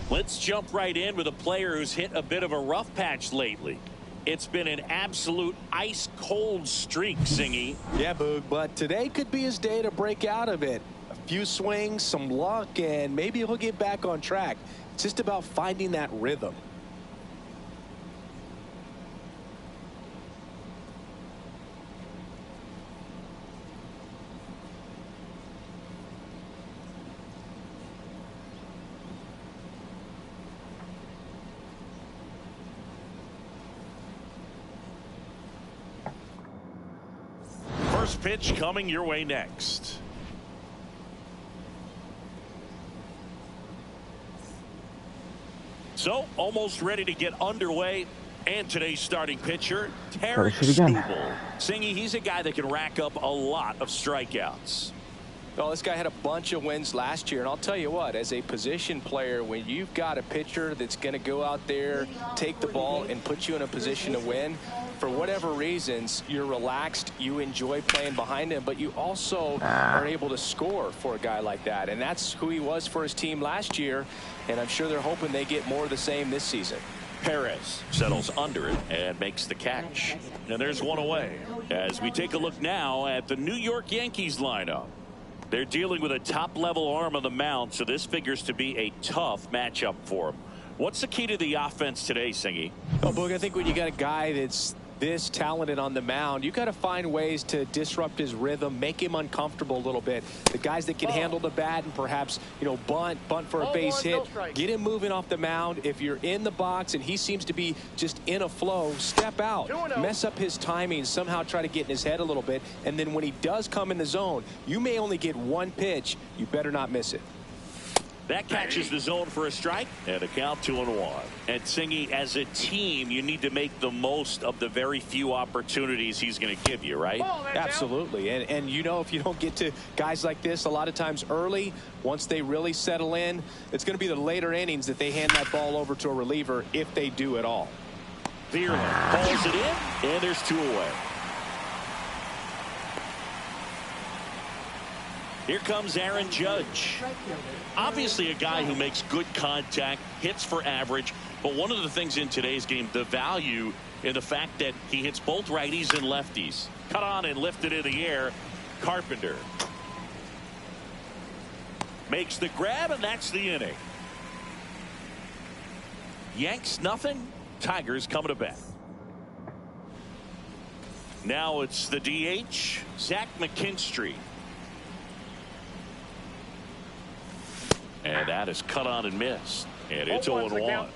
Let's jump right in with a player who's hit a bit of a rough patch lately. It's been an absolute ice-cold streak, Singy. Yeah, Boog, but today could be his day to break out of it. A few swings, some luck, and maybe he'll get back on track. It's just about finding that rhythm. First pitch coming your way next. So, almost ready to get underway. And today's starting pitcher, Terry Stubble. Singy, he's a guy that can rack up a lot of strikeouts. Well, this guy had a bunch of wins last year, and I'll tell you what, as a position player, when you've got a pitcher that's going to go out there, take the ball, and put you in a position to win, for whatever reasons, you're relaxed, you enjoy playing behind him, but you also are able to score for a guy like that. And that's who he was for his team last year, and I'm sure they're hoping they get more of the same this season. Perez settles under it and makes the catch. And there's one away. As we take a look now at the New York Yankees lineup. They're dealing with a top-level arm on the mound, so this figures to be a tough matchup for them. What's the key to the offense today, Singy? Well, Boog, I think when you got a guy that's this talented on the mound, you got to find ways to disrupt his rhythm, make him uncomfortable a little bit. The guys that can handle the bat and perhaps, you know, bunt for a base hit, get him moving off the mound. If you're in the box and he seems to be just in a flow, step out, mess up his timing, somehow try to get in his head a little bit, and then when he does come in the zone, you may only get one pitch. You better not miss it. That catches the zone for a strike, and a count 2-1. And Singy, as a team, you need to make the most of the very few opportunities he's going to give you, right? Absolutely. And you know, if you don't get to guys like this a lot of times early, once they really settle in, it's going to be the later innings that they hand that ball over to a reliever, if they do at all. Veerland pulls it in, and there's 2 away. Here comes Aaron Judge. Obviously a guy who makes good contact, hits for average, but one of the things in today's game, the value in the fact that he hits both righties and lefties. Cut on and lifted in the air. Carpenter makes the grab, and that's the inning. Yanks nothing. Tigers coming to bat. Now it's the DH, Zach McKinstry. And that is cut on and missed. And it's 0-1.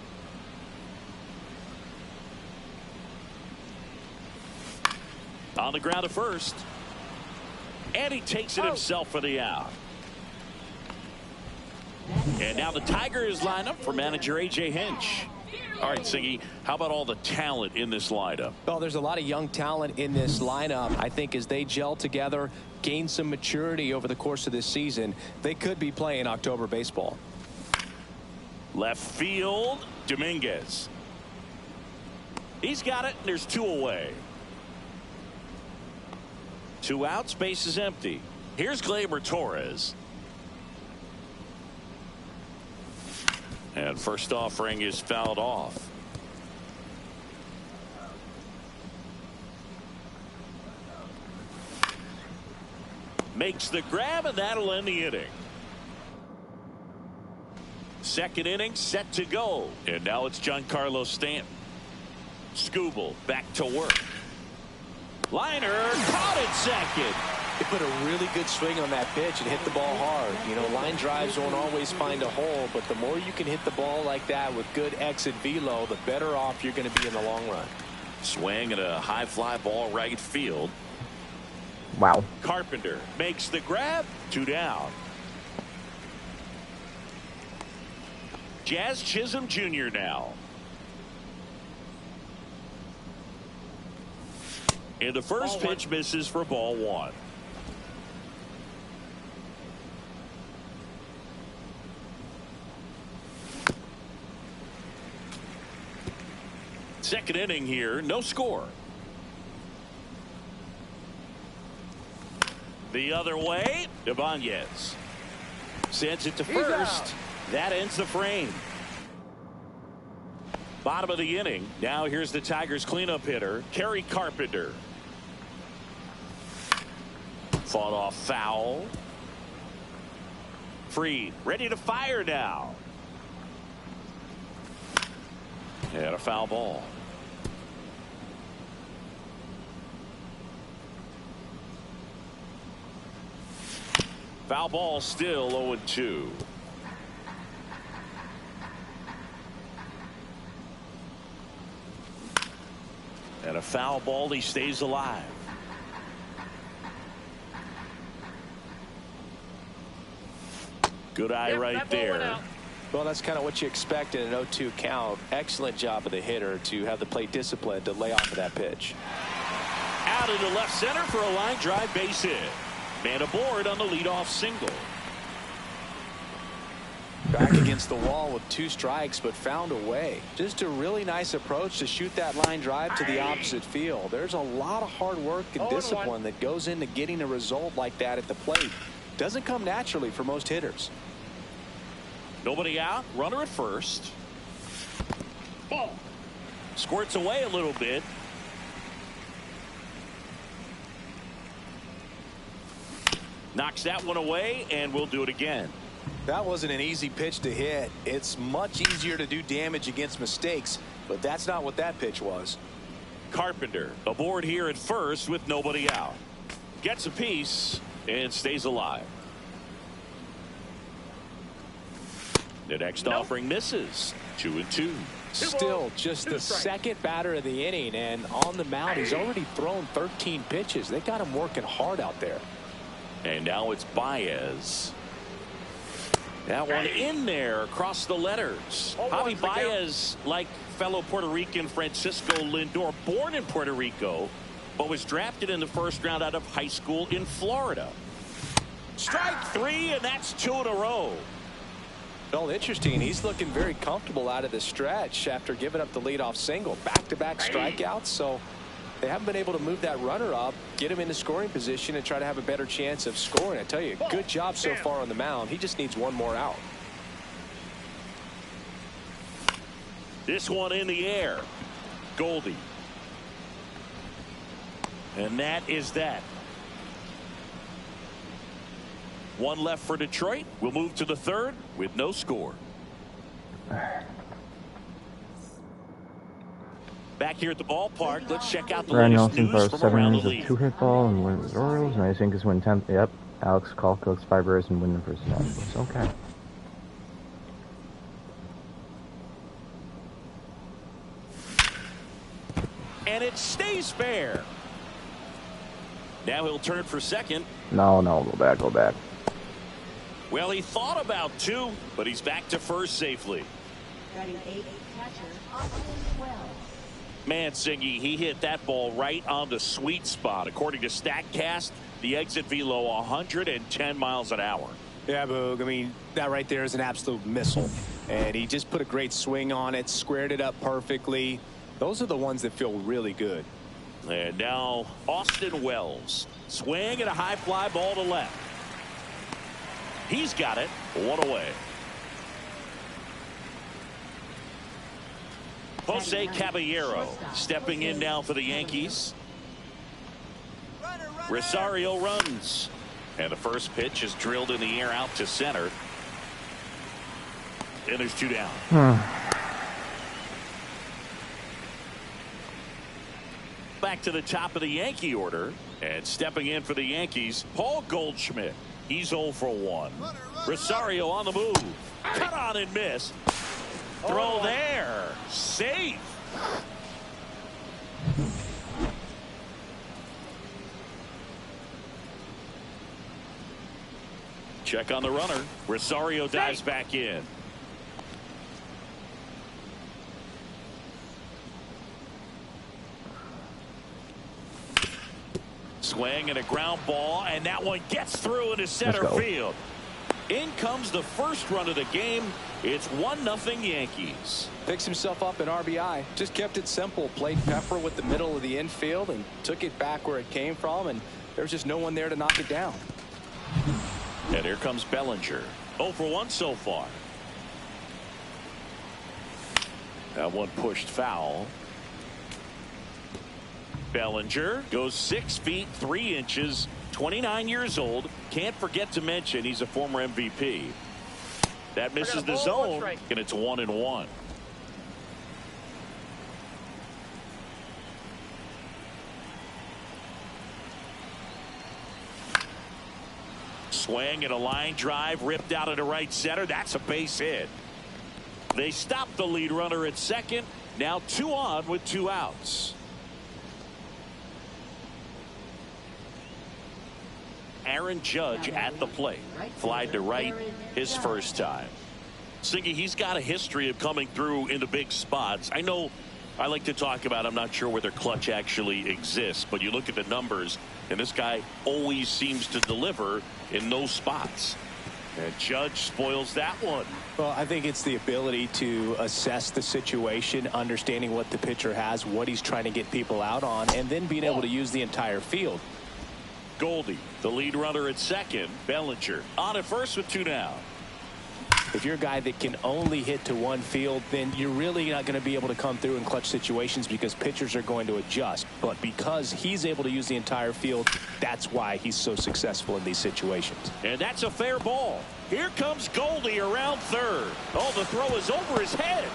On the ground at first. And he takes it himself for the out. And now the Tigers line up for manager A.J. Hinch. All right, Siggy, how about all the talent in this lineup? Well, there's a lot of young talent in this lineup. I think as they gel together, gain some maturity over the course of this season, they could be playing October baseball. Left field, Dominguez. He's got it, and there's 2 away. 2 outs, base is empty. Here's Gleyber Torres. And first offering is fouled off. Makes the grab, and that'll end the inning. Second inning set to go. And now it's Giancarlo Stanton. Skubal back to work. Liner caught it second. He put a really good swing on that pitch and hit the ball hard. You know, line drives won't always find a hole, but the more you can hit the ball like that with good exit velo, the better off you're going to be in the long run. Swing and a high fly ball right field. Wow. Carpenter makes the grab. 2 down. Jazz Chisholm Jr. now. And the first pitch misses for ball 1. Second inning here, no score. The other way, Ibanez sends it to first. That ends the frame. Bottom of the inning. Now here's the Tigers cleanup hitter, Kerry Carpenter. Fought off foul. Free, ready to fire now. And a foul ball. Foul ball, still 0-2. And a foul ball, he stays alive. Good eye right there. Well, that's kind of what you expect in an 0-2 count. Excellent job of the hitter to have the plate discipline to lay off of that pitch. Out into left center for a line drive base hit. Man aboard on the leadoff single. Back against the wall with 2 strikes, but found a way. Just a really nice approach to shoot that line drive to the opposite field. There's a lot of hard work and discipline that goes into getting a result like that at the plate. Doesn't come naturally for most hitters. Nobody out, runner at first. Ball. Squirts away a little bit. Knocks that one away, and we'll do it again. That wasn't an easy pitch to hit. It's much easier to do damage against mistakes, but that's not what that pitch was. Carpenter aboard here at first with nobody out. Gets a piece and stays alive. The next offering misses. 2-2. Still just the second batter of the inning, and on the mound he's already thrown 13 pitches. They got him working hard out there. And now it's Baez. That one in there across the letters. Javi Baez, like fellow Puerto Rican Francisco Lindor, born in Puerto Rico, but was drafted in the first round out of high school in Florida. Strike 3, and that's 2 in a row. Well, interesting. He's looking very comfortable out of the stretch after giving up the leadoff single. Back-to-back strikeouts, so they haven't been able to move that runner up, get him into scoring position, and try to have a better chance of scoring. I tell you, good job so far on the mound. He just needs one more out. This one in the air. Goldie. And that is that. One left for Detroit. We'll move to the third with no score. Back here at the ballpark, let's check out the latest news from around the league. 2-hit ball and win the Orioles, and I think is win 10th. Yep, Alex Colco's 5 errors and win the first Nationals. Okay. And it stays fair. Now he'll turn for second. No, go back. Well, he thought about 2, but he's back to first safely. Mansingy, he hit that ball right on the sweet spot. According to StatCast, the exit velo 110 miles an hour. Yeah, Boog. I mean, that right there is an absolute missile. And he just put a great swing on it, squared it up perfectly. Those are the ones that feel really good. And now Austin Wells. Swing and a high fly ball to left. He's got it. 1 away. Jose Caballero stepping in now for the Yankees. Rosario runs. And the first pitch is drilled in the air out to center. And there's 2 down. Back to the top of the Yankee order. And stepping in for the Yankees, Paul Goldschmidt. He's 0 for 1. Rosario on the move. Cut on and miss. Throw there. Safe. Check on the runner. Rosario dives back in. Swing and a ground ball, and that one gets through into center field. In comes the first run of the game. It's 1-0 Yankees. Picks himself up an RBI. Just kept it simple. Played pepper with the middle of the infield and took it back where it came from. And There's just no one there to knock it down. And here comes Bellinger. 0 for 1 so far. That one pushed foul. Bellinger goes 6 feet 3 inches, 29 years old. Can't forget to mention he's a former MVP. That misses the zone, and it's 1-1. Swing and a line drive ripped out into right center. That's a base hit. They stop the lead runner at second. Now 2 on with 2 outs. Aaron Judge at the plate. Flied to right his first time. Singy, he's got a history of coming through in the big spots. I know I like to talk about, I'm not sure whether clutch actually exists, but you look at the numbers, and this guy always seems to deliver in those spots. And Judge spoils that one. Well, I think it's the ability to assess the situation, understanding what the pitcher has, what he's trying to get people out on, and then being able to use the entire field. Goldie, the lead runner at second. Bellinger on at first with 2 down. If you're a guy that can only hit to one field, then you're really not going to be able to come through in clutch situations because pitchers are going to adjust. But because he's able to use the entire field, that's why he's so successful in these situations. And that's a fair ball. Here comes Goldie around third. Oh, the throw is over his head.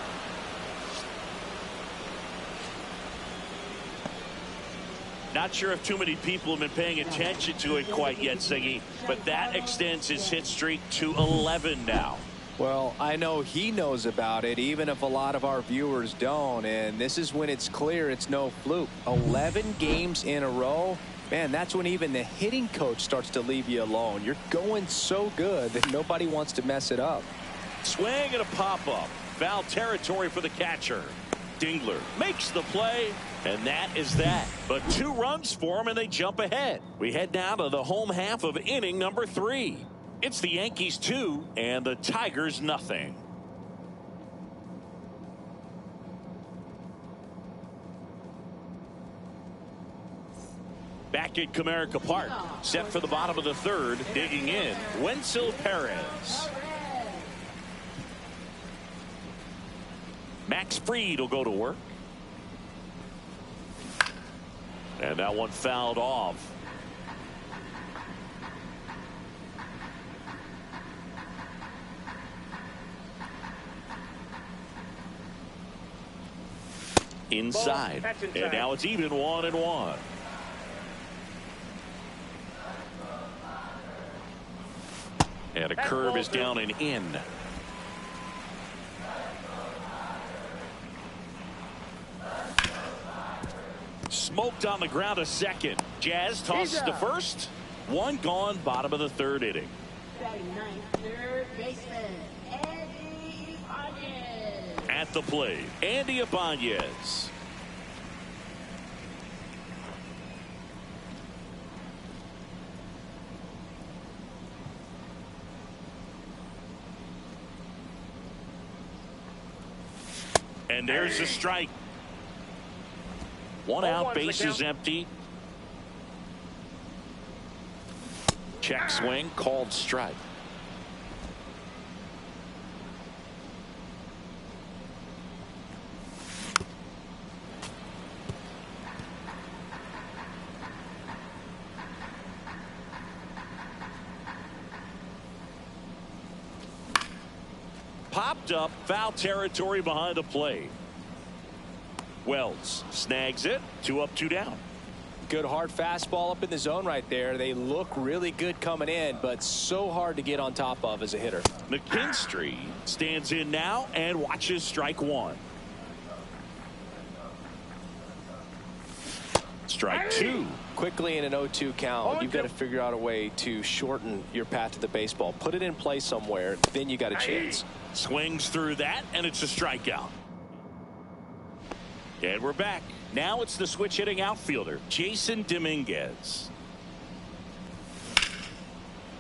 Not sure if too many people have been paying attention to it quite yet, Siggy, but that extends his hit streak to 11 now. Well, I know he knows about it, even if a lot of our viewers don't. And this is when it's clear it's no fluke. 11 games in a row. Man, that's when even the hitting coach starts to leave you alone. You're going so good that nobody wants to mess it up. Swing and a pop-up. Foul territory for the catcher. Dingler makes the play, and that is that. But 2 runs for him, and they jump ahead. We head now to the home half of inning number 3. It's the Yankees 2 and the Tigers nothing. Back at Comerica Park, set for the bottom of the 3rd, digging in, Wenzel Perez. Max Fried will go to work. And that one fouled off. Inside. And now it's even 1-1. And a curve is down and in. Smoked on the ground to second. Jazz tosses to first. 1 gone, bottom of the 3rd inning. Third baseman, Andy Ibanez. At the plate, Andy Ibanez. And there's a strike. 1 out, base is empty. Check swing, called strike. Popped up, foul territory behind the plate. Wells snags it. 2 up, 2 down. Good hard fastball up in the zone right there. They look really good coming in, but so hard to get on top of as a hitter. McKinstry stands in now and watches strike 1. Strike 2. Quickly in an 0-2 count, you've got to figure out a way to shorten your path to the baseball. Put it in play somewhere, then you got a chance. Swings through that, and it's a strikeout. And we're back. Now it's the switch hitting outfielder, Jason Dominguez.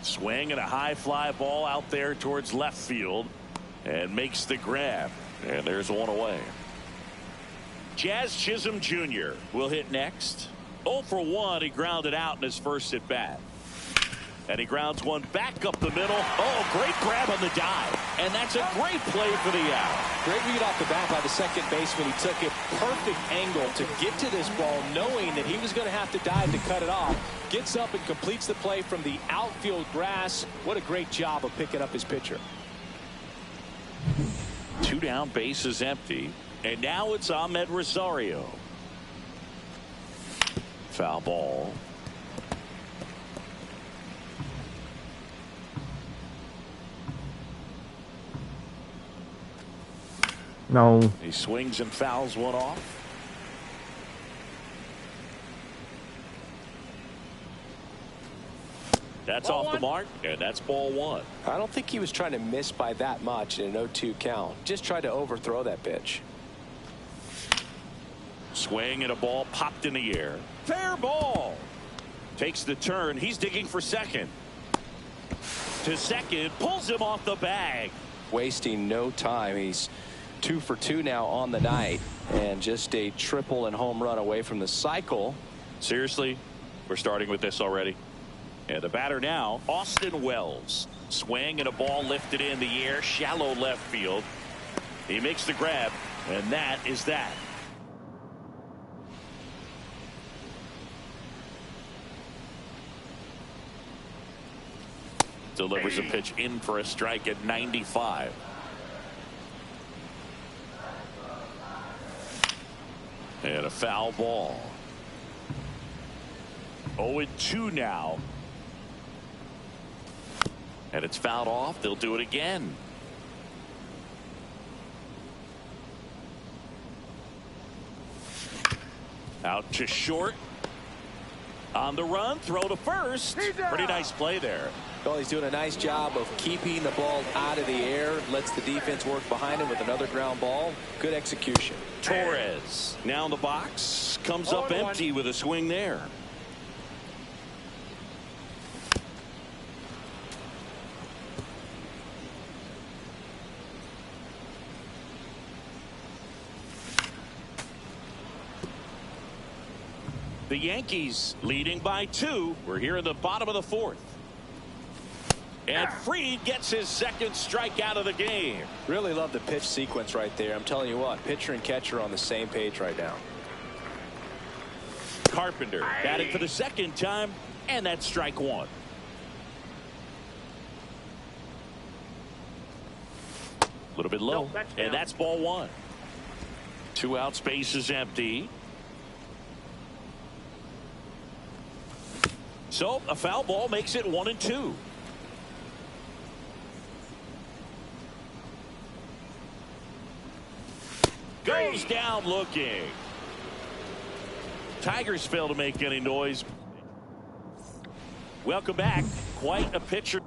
Swing and a high fly ball out there towards left field, and makes the grab. And there's 1 away. Jazz Chisholm Jr. will hit next. 0 for 1. He grounded out in his first at bat. And he grounds one back up the middle. Oh, great grab on the dive. And that's a great play for the out. Great read off the bat by the second baseman. He took a perfect angle to get to this ball, knowing that he was going to have to dive to cut it off. Gets up and completes the play from the outfield grass. What a great job of picking up his pitcher. 2 down, bases empty. And now it's Ahmed Rosario. Foul ball. No. He swings and fouls one off. That's Ball off one. the mark, and that's ball 1. I don't think he was trying to miss by that much in an 0-2 count. Just tried to overthrow that pitch. Swing and a ball popped in the air. Fair ball. Takes the turn. He's digging for second. To second. Pulls him off the bag. Wasting no time. He's 2 for 2 now on the night, and just a triple and home run away from the cycle. Seriously, we're starting with this already. And the batter now, Austin Wells. Swing and a ball lifted in the air, shallow left field. He makes the grab, and that is that. Delivers a pitch in for a strike at 95. And a foul ball. 0-2 now. And it's fouled off. They'll do it again. Out to short. On the run. Throw to first. Pretty nice play there. Well, he's doing a nice job of keeping the ball out of the air. Lets the defense work behind him with another ground ball. Good execution. Torres now in the box. Comes up empty with a swing there. The Yankees leading by 2. We're here in the bottom of the 4th. And Fried gets his second strikeout of the game. Really love the pitch sequence right there. I'm telling you what, pitcher and catcher are on the same page right now. Carpenter batting for the second time, and that's strike 1. A little bit low, and that's ball 1. 2 outs, base is empty. So a foul ball makes it 1-2. Goes down looking. Tigers fail to make any noise. Welcome back. Quite a pitcher.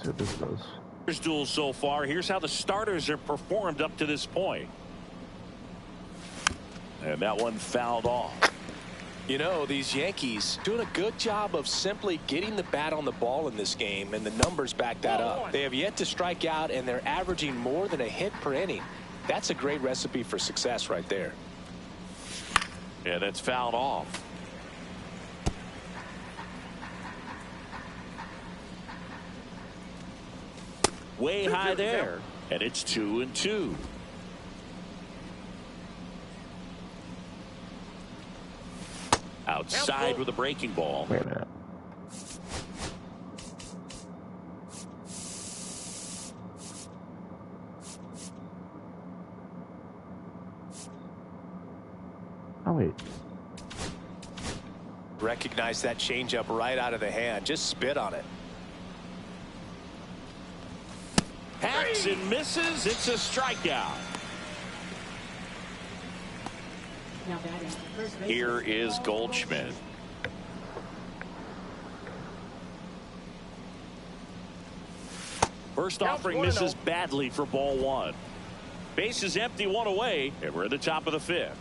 See what this does. Duel so far. Here's how the starters are performed up to this point. And that one fouled off. You know, these Yankees doing a good job of simply getting the bat on the ball in this game, and the numbers back that up. They have yet to strike out, and they're averaging more than a hit per inning. That's a great recipe for success right there. Yeah, that's fouled off. Way high there, and it's 2-2. Outside with a breaking ball. Wait a minute. Oh, wait. Recognize that changeup right out of the hand. Just spit on it. Hacks and misses. It's a strikeout. Now batting, first base. Here is Goldschmidt. First offering misses badly for ball one. Base is empty, one away, and we're at the top of the fifth.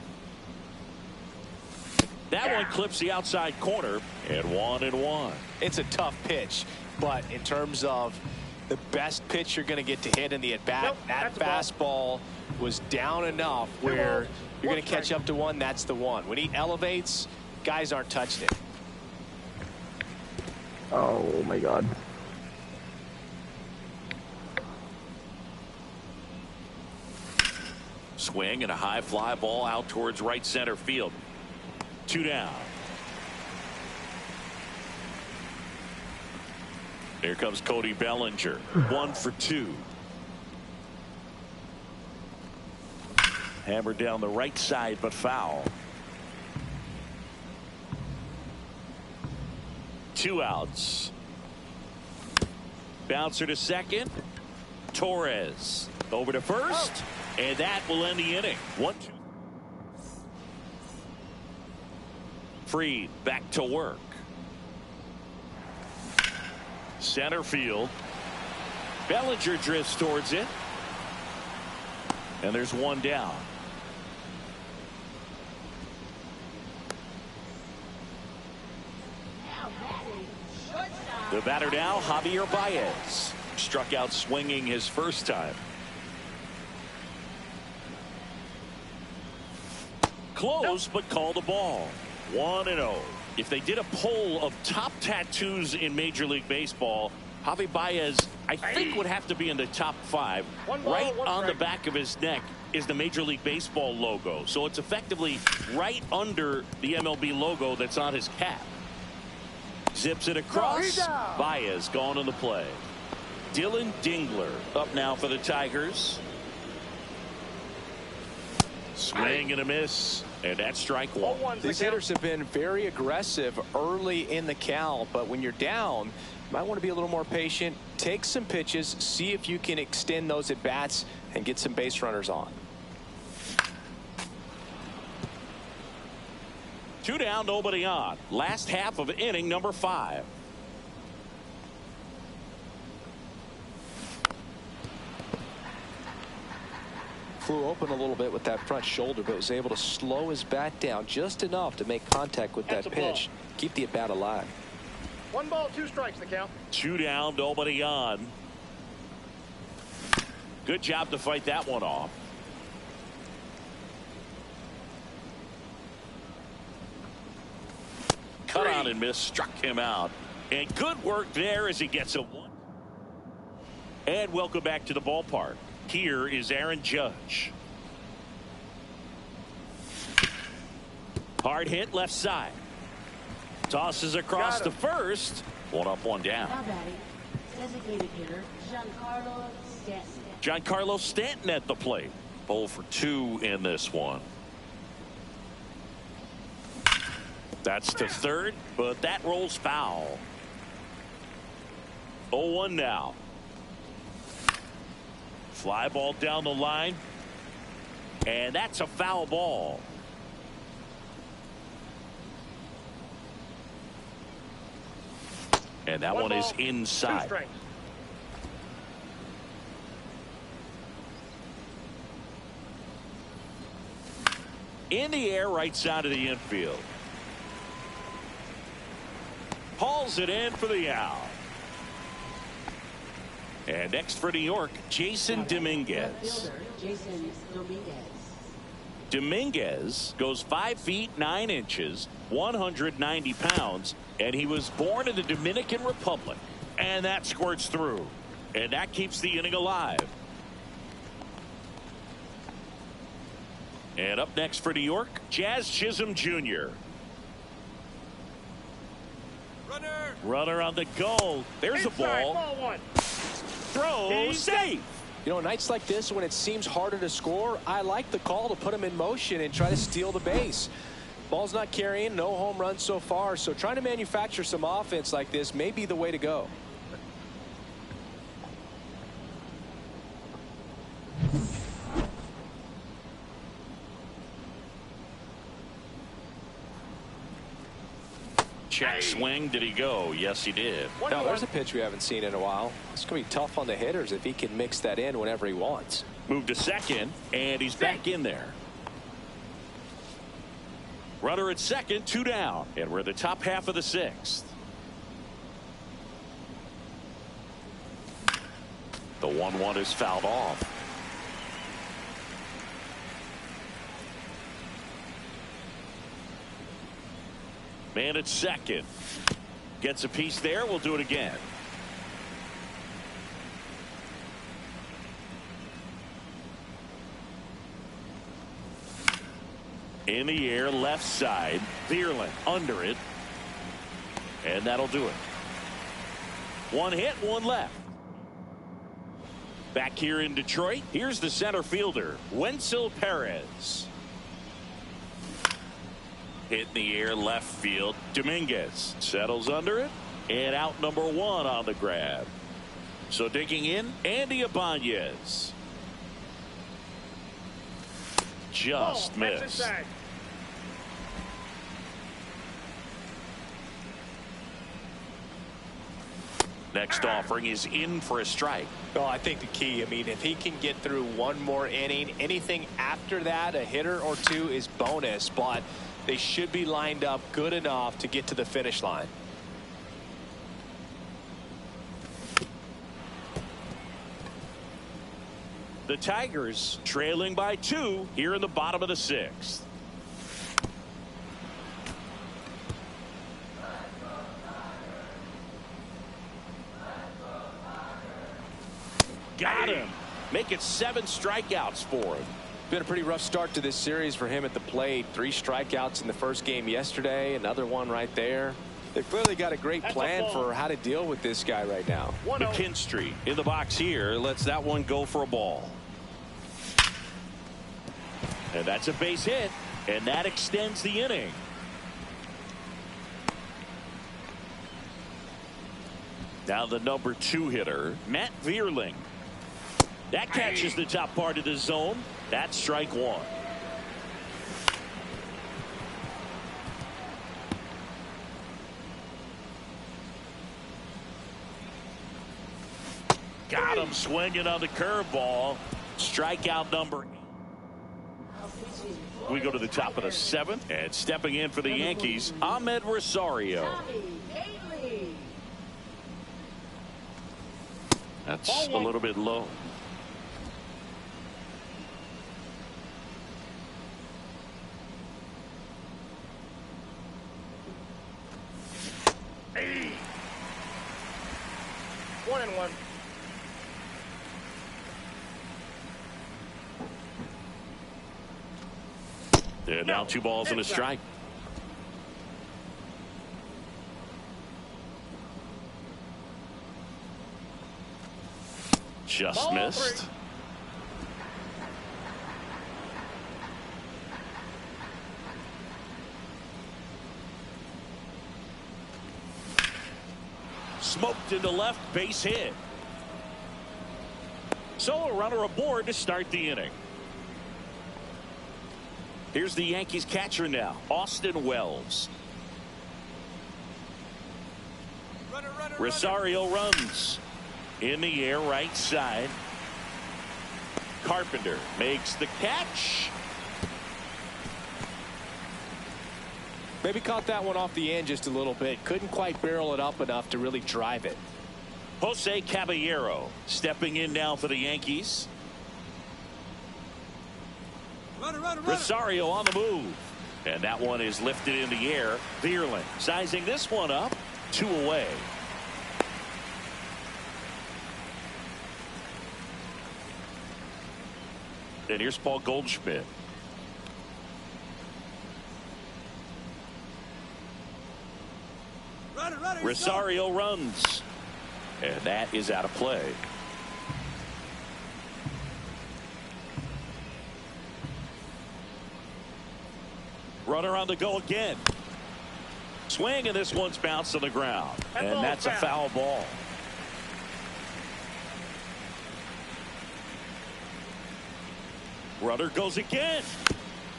That one clips the outside corner, and 1-1. It's a tough pitch, but in terms of the best pitch you're going to get to hit in the at-bat, that fastball was down enough where you're going to catch up to one. That's the one. When he elevates, guys aren't touching it. Oh, my God. Swing and a high fly ball out towards right center field. 2 down. Here comes Cody Bellinger. 1 for 2. Hammered down the right side, but foul. 2 outs. Bouncer to second. Torres over to first. And that will end the inning. 1-2. Freed back to work. Center field. Bellinger drifts towards it. And there's 1 down. Now batting, shortstop. The batter now, Javier Baez. Struck out swinging his first time. Close, but called a ball. 1-0. If they did a poll of top tattoos in Major League Baseball, Javi Baez, I think, would have to be in the top 5. Right on the back of his neck is the Major League Baseball logo. So it's effectively right under the MLB logo that's on his cap. Zips it across. Baez gone in the play. Dylan Dingler up now for the Tigers. Swing and a miss, and that's strike 1. These hitters have been very aggressive early in the count, but when you're down, you might want to be a little more patient. Take some pitches, see if you can extend those at bats and get some base runners on. 2 down, nobody on. Last half of inning number 5. Flew open a little bit with that front shoulder, but was able to slow his bat down just enough to make contact with that pitch. Keep the at bat alive. 1 ball, 2 strikes, the count. 2 down, nobody on. Good job to fight that one off. Cut on and miss, struck him out. And good work there as he gets a 1. And welcome back to the ballpark. Here is Aaron Judge. Hard hit left side. Tosses across to first. 1 up, 1 down. Now batting, designated hitter, Giancarlo Stanton. Giancarlo Stanton at the plate. 0 for 2 in this one. That's to third, but that rolls foul. 0-1 now. Fly ball down the line. And that's a foul ball. And that 1 one ball, is 2 inside. strikes. In the air, right side of the infield. Hauls it in for the out. And next for New York, Jason Dominguez. Fielder, Jason Dominguez. Dominguez goes 5 feet 9 inches, 190 pounds, and he was born in the Dominican Republic. And that squirts through. And that keeps the inning alive. And up next for New York, Jazz Chisholm Jr. Runner on the goal. There's a ball. Ball 1. Throw safe. You know, nights like this when it seems harder to score, I like the call to put him in motion and try to steal the base. Ball's not carrying, no home runs so far, so trying to manufacture some offense like this may be the way to go. Check swing. Did he go? Yes, he did. Now, there's a pitch we haven't seen in a while. It's going to be tough on the hitters if he can mix that in whenever he wants. Move to second, and he's back in there. Runner at second, 2 down, and we're in the top half of the 6th. The 1-1 is fouled off. Man at second. Gets a piece there. We'll do it again. In the air, left side. Vierling under it. And that'll do it. 1 hit, 1 left. Back here in Detroit, here's the center fielder, Wenzel Perez. Hit in the air, left field. Dominguez settles under it, and out number 1 on the grab. So digging in, Andy Ibanez. Just missed. Next offering is in for a strike. Well, I think the key, I mean, if he can get through 1 more inning, anything after that, a hitter or 2 is bonus, but they should be lined up good enough to get to the finish line. The Tigers trailing by 2 here in the bottom of the 6th. Got him. Make it 7 strikeouts for him. Been a pretty rough start to this series for him at the plate. 3 strikeouts in the first game yesterday. Another one right there. They've clearly got a great plan for how to deal with this guy right now. McKinstry in the box here lets that one go for a ball. And that's a base hit. And that extends the inning. Now the number 2 hitter, Matt Vierling. That catches the top part of the zone. That's strike 1. Got him swinging on the curveball. Strikeout number 8. We go to the top of the 7th, and stepping in for the Yankees, Ahmed Rosario. That's a little bit low. Hey. 1-1. And now 2 balls and a strike. Just missed. Smoked into left, base hit. So a runner aboard to start the inning. Here's the Yankees catcher now, Austin Wells. Rosario runs. In the air, right side. Carpenter makes the catch. Maybe caught that one off the end just a little bit. Couldn't quite barrel it up enough to really drive it. Jose Caballero stepping in now for the Yankees. Rosario on the move. And that one is lifted in the air. Vierling sizing this one up. 2 away. And here's Paul Goldschmidt. Rosario runs. And that is out of play. Runner on the go again. Swing, and this one's bounced on the ground. And that's a foul ball. Runner goes again.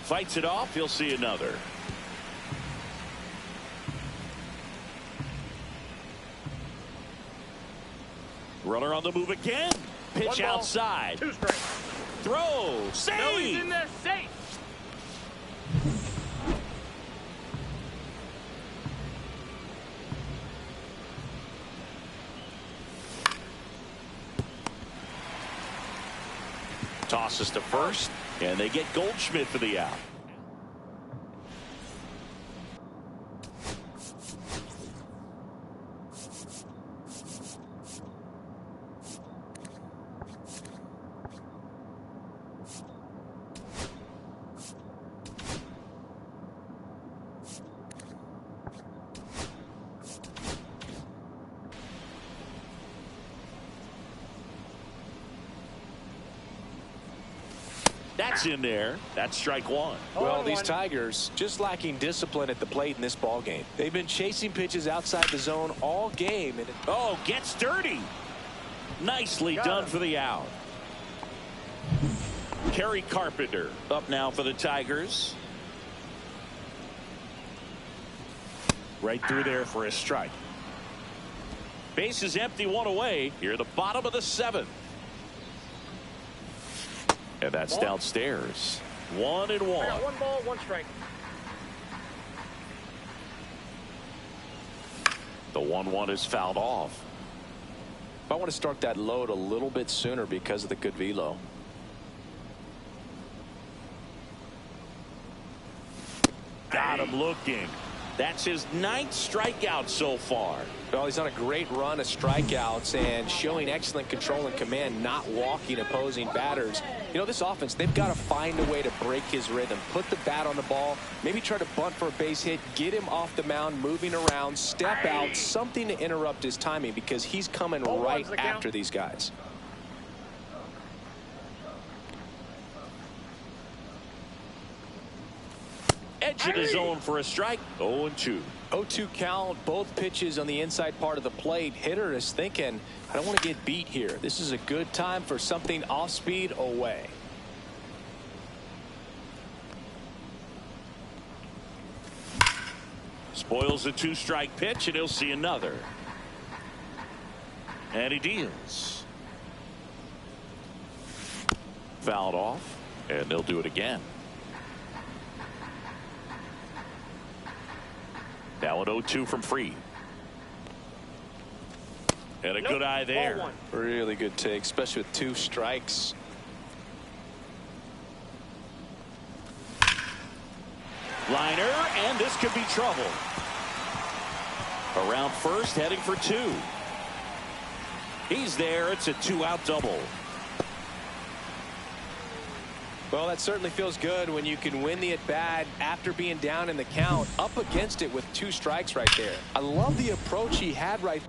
Fights it off. He'll see another. Runner on the move again. Pitch outside. 2 strikes. Throw. Save. No, he's in there safe. Tosses to first, and they get Goldschmidt for the out. That's in there. That's strike one. Well, these Tigers just lacking discipline at the plate in this ball game. They've been chasing pitches outside the zone all game. And oh, gets dirty. Nicely done for the out. Kerry Carpenter up now for the Tigers. Right through there for a strike. Base is empty, 1 away. Here, the bottom of the 7th. And that's downstairs. 1-1. I got 1 ball, 1 strike. The 1-1 is fouled off. I want to start that load a little bit sooner because of the good velo. Got him looking. That's his 9th strikeout so far. Well, he's on a great run of strikeouts and showing excellent control and command, not walking opposing batters. You know, this offense, they've got to find a way to break his rhythm, put the bat on the ball, maybe try to bunt for a base hit, get him off the mound, moving around, step out, something to interrupt his timing because he's coming right after these guys. Edge of the zone for a strike. 0-2. 0-2 count, both pitches on the inside part of the plate. Hitter is thinking, I don't want to get beat here. This is a good time for something off speed away. Spoils a 2-strike pitch, and he'll see another. And he deals. Fouled off, and they'll do it again. Now an 0-2 from Free. And a good eye there. Really good take, especially with 2 strikes. Liner, and this could be trouble. Around first, heading for 2. He's there. It's a 2-out double. Well, that certainly feels good when you can win the at-bat after being down in the count, up against it with 2 strikes right there. I love the approach he had right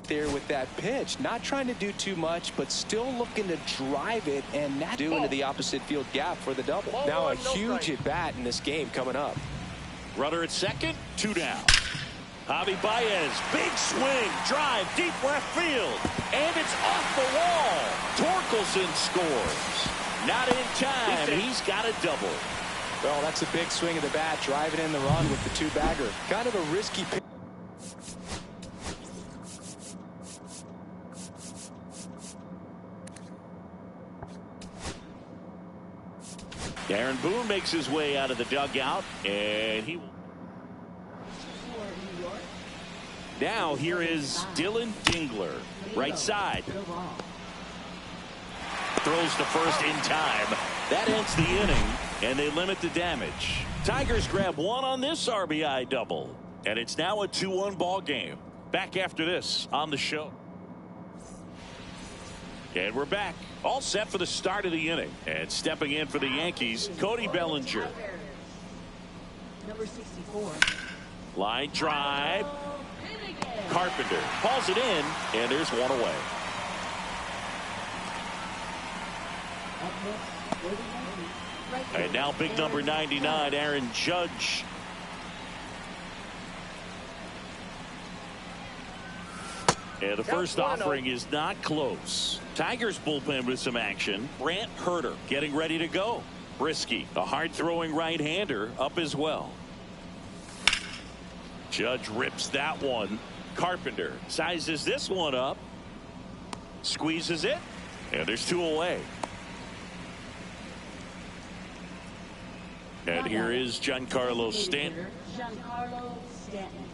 there with that pitch, not trying to do too much, but still looking to drive it and not do into the opposite field gap for the double. Now a huge at bat in this game coming up. Runner at second, 2 down. Javi Baez, big swing, drive, deep left field, and it's off the wall. Torkelson scores. Not in time. He's got a double. Well, that's a big swing of the bat, driving in the run with the 2-bagger. Kind of a risky pitch. Aaron Boone makes his way out of the dugout, and he now here is Dylan Dingler, right side. Throws to first in time. That ends the inning, and they limit the damage. Tigers grab 1 on this RBI double, and it's now a 2-1 ball game. Back after this on the show. And we're back. All set for the start of the inning. And stepping in for the Yankees, Cody Bellinger. Number 64. Line drive. Carpenter hauls it in, and there's one away. And now big number 99, Aaron Judge. And the first offering is not close. Tigers bullpen with some action. Brant Herter getting ready to go. Brisky, a hard-throwing right-hander, up as well. Judge rips that one. Carpenter sizes this one up. Squeezes it. And there's two away. And here is Giancarlo Stanton. Giancarlo Stanton.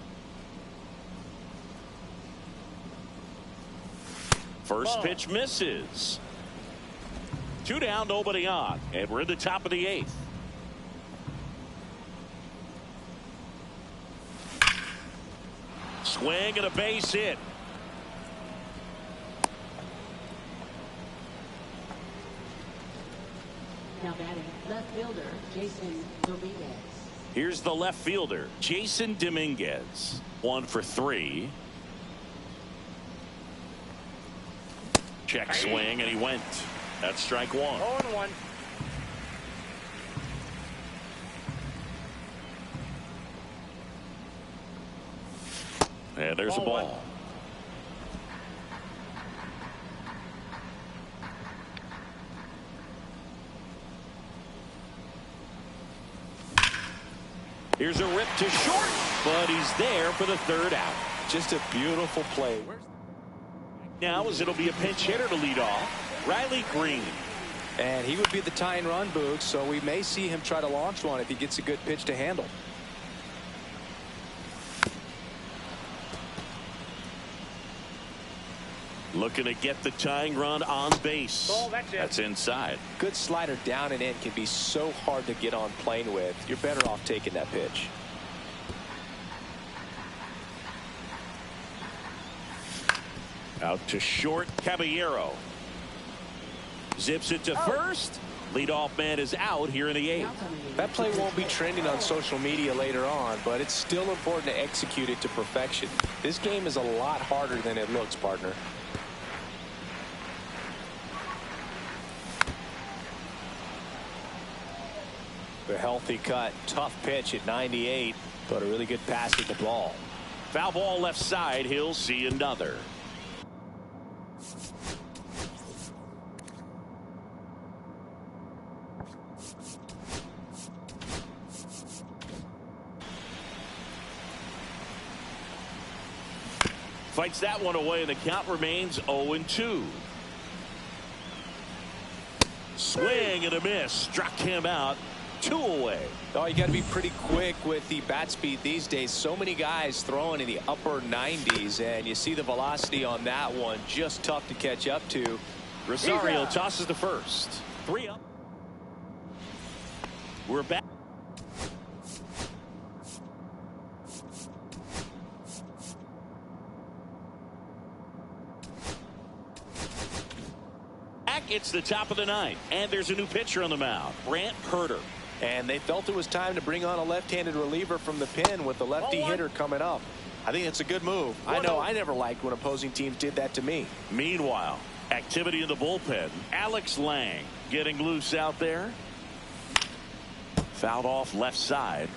First pitch misses. 2 down, nobody on. And we're in the top of the 8th. Swing and a base hit. Now batting, left fielder, Jason Dominguez. Here's the left fielder, Jason Dominguez. 1 for 3. Check swing, and he went. That's strike 1. 0-1. And there's a ball. Here's a rip to short, but he's there for the 3rd out. Just a beautiful play. Now as it'll be a pinch hitter to lead off, Riley Green. And he would be the tying run, Boog, so we may see him try to launch one if he gets a good pitch to handle. Looking to get the tying run on base. Oh, that's inside. Good slider down and in can be so hard to get on plane with. You're better off taking that pitch. Out to short, Caballero. Zips it to first. Leadoff man is out here in the 8th. That play won't be trending on social media later on, but it's still important to execute it to perfection. This game is a lot harder than it looks, partner. The healthy cut, tough pitch at 98, but a really good pass at the ball. Foul ball left side. He'll see another. Fights that one away, and the count remains 0-2. Swing and a miss. Struck him out. 2 away. Oh, you got to be pretty quick with the bat speed these days. So many guys throwing in the upper 90s, and you see the velocity on that one. Just tough to catch up to. Rosario tosses to first. 3 up. We're back. It's the top of the 9th, and there's a new pitcher on the mound, Brant Herter. And they felt it was time to bring on a left-handed reliever from the pen with the lefty hitter coming up. I think it's a good move. I know I never liked when opposing teams did that to me. Meanwhile, activity in the bullpen. Alex Lang getting loose out there. Fouled off left side.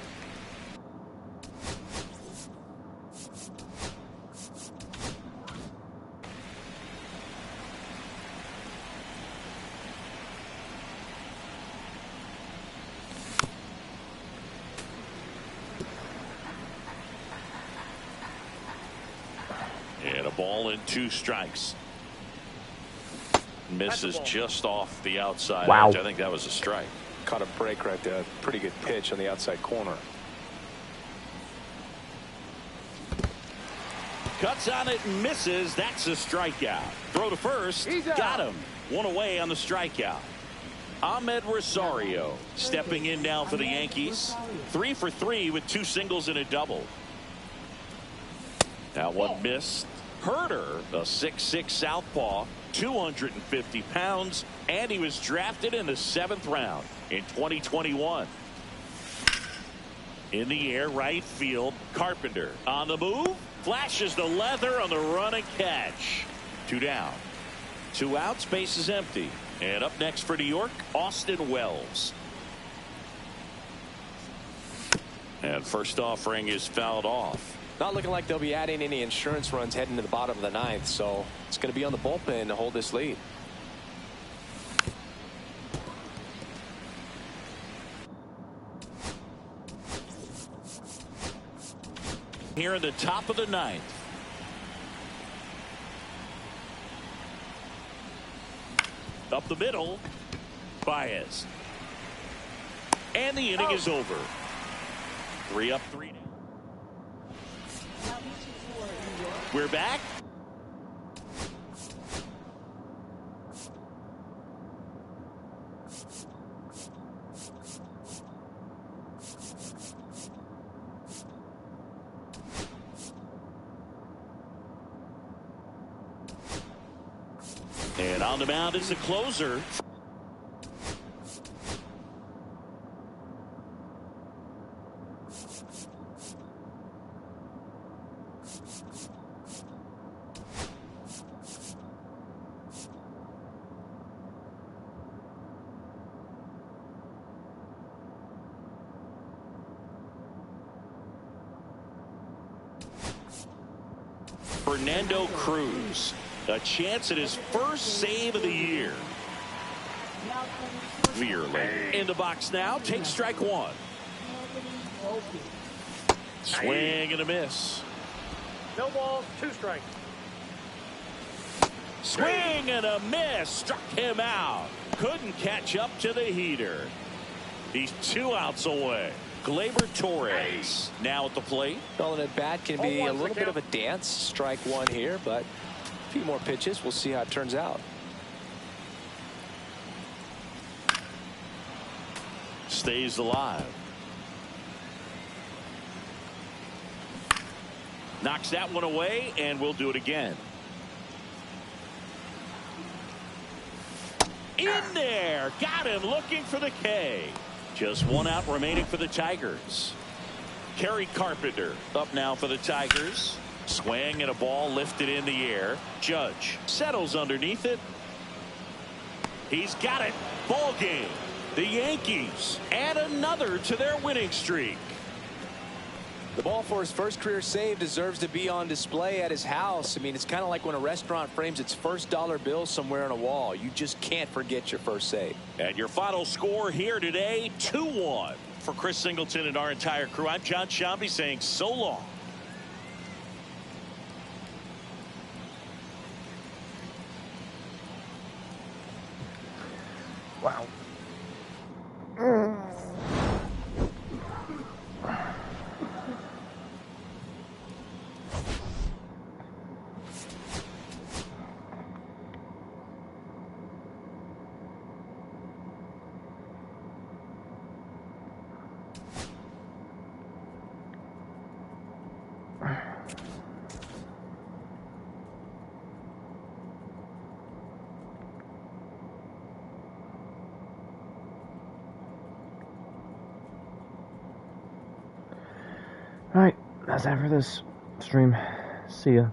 And a ball and 2 strikes. Misses just off the outside edge. I think that was a strike. Caught a break right there. Pretty good pitch on the outside corner. Cuts on it and misses. That's a strikeout. Throw to first. Got him. 1 away on the strikeout. Ahmed Rosario stepping in now for the Yankees. 3 for 3 with 2 singles and a double. That one missed. Herter, a 6'6" southpaw, 250 pounds, and he was drafted in the 7th round in 2021. In the air, right field. Carpenter on the move. Flashes the leather on the run and catch. 2 down. 2 outs. Base is empty. And up next for New York, Austin Wells. And first offering is fouled off. Not looking like they'll be adding any insurance runs heading to the bottom of the 9th, so it's going to be on the bullpen to hold this lead. Here in the top of the 9th. Up the middle. Baez. And the inning is over. 3 up, 3 down. We're back. And on the mound is the closer. Fernando Cruz, a chance at his first save of the year. Veerley in the box now, takes strike 1. Swing and a miss. No balls, 2 strikes. Swing and a miss, struck him out. Couldn't catch up to the heater. He's 2 outs away. Gleyber Torres now at the plate. Calling it bat can be a little bit of a dance. Strike 1 here, but a few more pitches. We'll see how it turns out. Stays alive. Knocks that one away, and we'll do it again. In there. Got him looking for the K. Just 1 out remaining for the Tigers. Kerry Carpenter up now for the Tigers. Swing and a ball lifted in the air. Judge settles underneath it. He's got it. Ball game. The Yankees add another to their winning streak. The ball for his first career save deserves to be on display at his house. I mean, it's kind of like when a restaurant frames its first dollar bill somewhere on a wall. You just can't forget your first save. And your final score here today, 2-1. For Chris Singleton and our entire crew, I'm John Shambi saying so long. Wow. Alright, that's it for this stream. See ya.